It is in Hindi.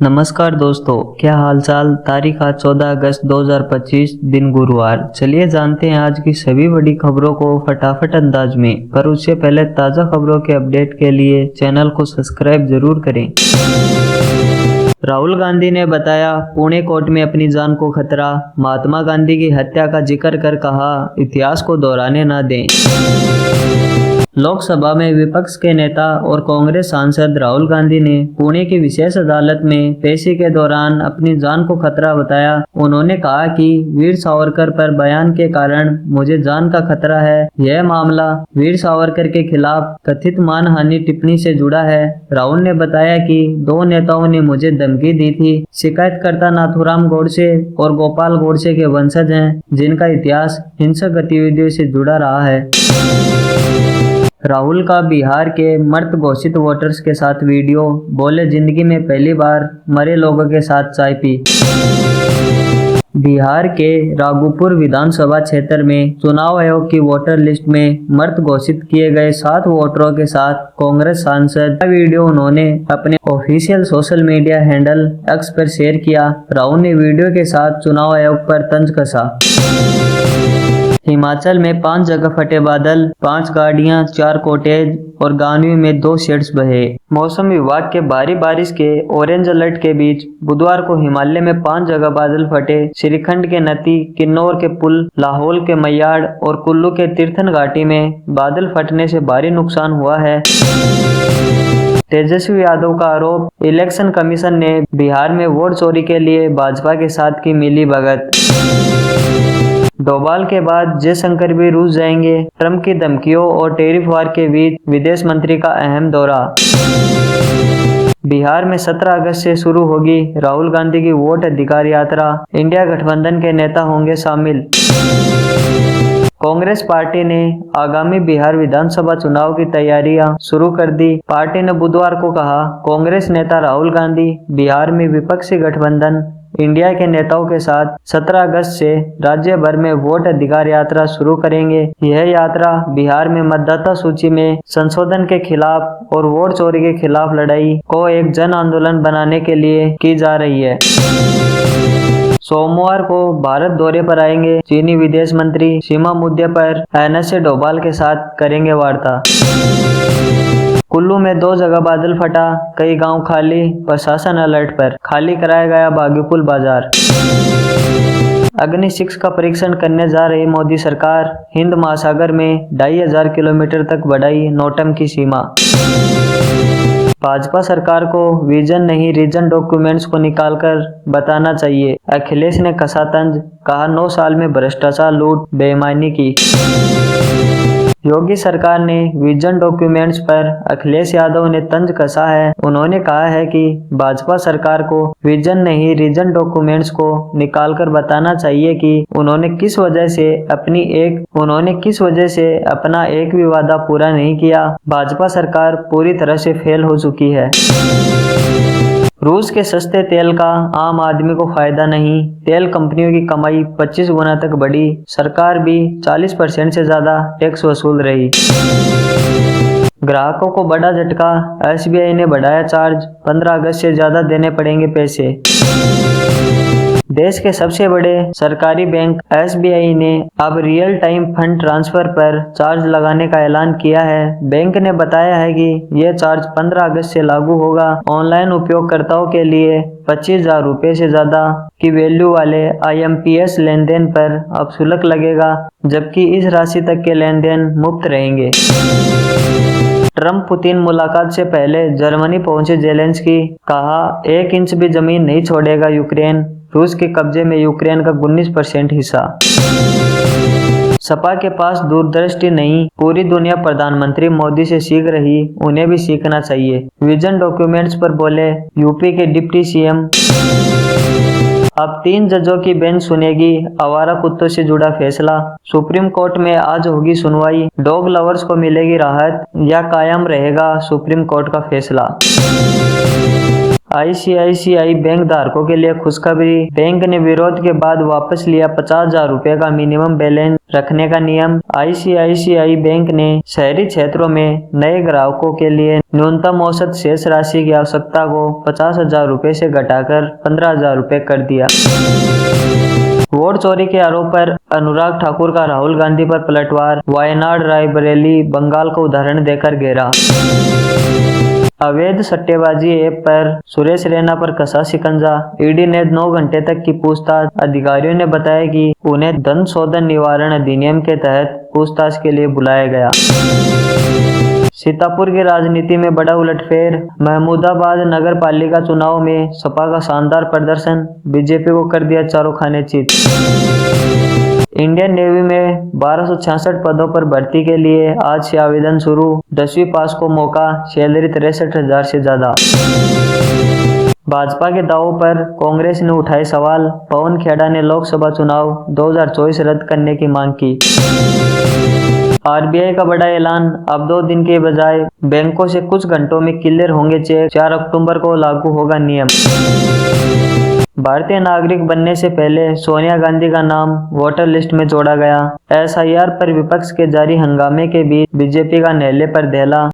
नमस्कार दोस्तों, क्या हालचाल। तारीख आज 14 अगस्त 2025, दिन गुरुवार। चलिए जानते हैं आज की सभी बड़ी खबरों को फटाफट अंदाज में। पर उससे पहले ताज़ा खबरों के अपडेट के लिए चैनल को सब्सक्राइब जरूर करें। राहुल गांधी ने बताया पुणे कोर्ट में अपनी जान को खतरा। महात्मा गांधी की हत्या का जिक्र कर कहा, इतिहास को दोहराने न दें। लोकसभा में विपक्ष के नेता और कांग्रेस सांसद राहुल गांधी ने पुणे की विशेष अदालत में पेशी के दौरान अपनी जान को खतरा बताया। उन्होंने कहा कि वीर सावरकर पर बयान के कारण मुझे जान का खतरा है। यह मामला वीर सावरकर के खिलाफ कथित मानहानि टिप्पणी से जुड़ा है। राहुल ने बताया कि दो नेताओं ने मुझे धमकी दी थी। शिकायतकर्ता नाथूराम गोडसे और गोपाल गोडसे के वंशज हैं, जिनका इतिहास हिंसक गतिविधियों से जुड़ा रहा है। राहुल का बिहार के मृत घोषित वोटर्स के साथ वीडियो, बोले जिंदगी में पहली बार मरे लोगों के साथ चाय पी। बिहार के राघोपुर विधानसभा क्षेत्र में चुनाव आयोग की वोटर लिस्ट में मृत घोषित किए गए 7 वोटरों के साथ कांग्रेस सांसद का वीडियो उन्होंने अपने official social media handle x पर शेयर किया। राहुल ने वीडियो के साथ चुनाव आयोग पर तंज कसा। हिमाचल में 5 जगह फटे बादल, 5 गाड़ियां, 4 कॉटेज और गांवी में 2 शेड्स बहे। मौसम विभाग के भारी बारिश के ऑरेंज अलर्ट के बीच बुधवार को हिमालय में 5 जगह बादल फटे। श्रीखंड के नती, किन्नौर के पुल, लाहौल के मैयाड़ और कुल्लू के तीर्थन घाटी में बादल फटने से भारी नुकसान हुआ है। तेजस्वी यादव का आरोप, इलेक्शन कमीशन ने बिहार में वोट चोरी के लिए भाजपा के साथ की मिलीभगत। डोभाल के बाद जयशंकर भी रूस जाएंगे। ट्रंप की धमकियों और टैरिफ वार के बीच विदेश मंत्री का अहम दौरा। बिहार में 17 अगस्त से शुरू होगी राहुल गांधी की वोट अधिकार यात्रा। इंडिया गठबंधन के नेता होंगे शामिल। कांग्रेस पार्टी ने आगामी बिहार विधानसभा चुनाव की तैयारियां शुरू कर दी। पार्टी ने बुधवार को कहा, कांग्रेस नेता राहुल गांधी बिहार में विपक्षी गठबंधन इंडिया के नेताओं के साथ 17 अगस्त से राज्य भर में वोट अधिकार यात्रा शुरू करेंगे। यह यात्रा बिहार में मतदाता सूची में संशोधन के खिलाफ और वोट चोरी के खिलाफ लड़ाई को एक जन आंदोलन बनाने के लिए की जा रही है। सोमवार को भारत दौरे पर आएंगे चीनी विदेश मंत्री। सीमा मुद्दे पर एनएस डोभाल के साथ करेंगे वार्ता। कुल्लू में 2 जगह बादल फटा, कई गांव खाली, प्रशासन अलर्ट पर। खाली कराया गया बागीपुल बाजार। अग्नि 6 का परीक्षण करने जा रही मोदी सरकार। हिंद महासागर में 2500 किलोमीटर तक बढ़ाई नोटम की सीमा। भाजपा सरकार को विजन नहीं रीजन डॉक्यूमेंट्स को निकालकर बताना चाहिए। अखिलेश ने कसा तंज, कहा 9 साल में भ्रष्टाचार, लूट, बेईमानी की। योगी सरकार ने विजन डॉक्यूमेंट्स पर अखिलेश यादव ने तंज कसा है। उन्होंने कहा है कि भाजपा सरकार को विजन नहीं रीजन डॉक्यूमेंट्स को निकालकर बताना चाहिए कि उन्होंने किस वजह से अपना एक भी वादा पूरा नहीं किया। भाजपा सरकार पूरी तरह से फेल हो चुकी है। रूस के सस्ते तेल का आम आदमी को फायदा नहीं। तेल कंपनियों की कमाई 25 गुना तक बढ़ी। सरकार भी 40% से ज्यादा टैक्स वसूल रही। ग्राहकों को बड़ा झटका, एसबीआई ने बढ़ाया चार्ज। 15 अगस्त से ज्यादा देने पड़ेंगे पैसे। देश के सबसे बड़े सरकारी बैंक एसबीआई ने अब रियल टाइम फंड ट्रांसफर पर चार्ज लगाने का ऐलान किया है। बैंक ने बताया है कि यह चार्ज 15 अगस्त से लागू होगा। ऑनलाइन उपयोगकर्ताओं के लिए 25,000 रुपये से ज्यादा की वैल्यू वाले IMPS लेन देन पर अब शुल्क लगेगा, जबकि इस राशि तक के लेन देन मुफ्त रहेंगे। ट्रंप पुतिन मुलाकात से पहले जर्मनी पहुंचे जेलेंस्की। कहा, 1 इंच भी जमीन नहीं छोड़ेगा यूक्रेन। रूस के कब्जे में यूक्रेन का 19% हिस्सा। सपा के पास दूरदृष्टि नहीं। पूरी दुनिया प्रधानमंत्री मोदी से सीख रही, उन्हें भी सीखना चाहिए। विजन डॉक्यूमेंट्स पर बोले यूपी के डिप्टी सीएम। अब 3 जजों की बेंच सुनेगी आवारा कुत्तों से जुड़ा फैसला। सुप्रीम कोर्ट में आज होगी सुनवाई। डॉग लवर्स को मिलेगी राहत या कायम रहेगा सुप्रीम कोर्ट का फैसला। ICICI बैंक धारकों के लिए खुशखबरी, बैंक ने विरोध के बाद वापस लिया 50,000 रुपए का मिनिमम बैलेंस रखने का नियम। ICICI बैंक ने शहरी क्षेत्रों में नए ग्राहकों के लिए न्यूनतम औसत शेष राशि की आवश्यकता को 50,000 रुपए से घटाकर 15,000 रुपए कर दिया। वोट चोरी के आरोप पर अनुराग ठाकुर का राहुल गांधी पर पलटवार, वायनाड रायबरेली बंगाल को उदाहरण देकर घेरा। अवैध सट्टेबाजी ऐप पर सुरेश रैना पर कसा शिकंजा, ईडी ने 9 घंटे तक की पूछताछ। अधिकारियों ने बताया कि उन्हें धन शोधन निवारण अधिनियम के तहत पूछताछ के लिए बुलाया गया। सीतापुर की राजनीति में बड़ा उलटफेर, महमूदाबाद नगर पालिका चुनाव में सपा का शानदार प्रदर्शन, बीजेपी को कर दिया चारों खाने चित। इंडियन नेवी में 1266 पदों पर भर्ती के लिए आज से आवेदन शुरू, 10वीं पास को मौका, सैलरी 63,000 से ज्यादा। भाजपा के दावों पर कांग्रेस ने उठाए सवाल, पवन खेड़ा ने लोकसभा चुनाव 2024 रद्द करने की मांग की। RBI का बड़ा ऐलान, अब 2 दिन के बजाय बैंकों से कुछ घंटों में क्लियर होंगे चेक, 4 अक्टूबर को लागू होगा नियम। भारतीय नागरिक बनने से पहले सोनिया गांधी का नाम वोटर लिस्ट में जोड़ा गया। SIR पर विपक्ष के जारी हंगामे के बीच बीजेपी का नेले पर दहला।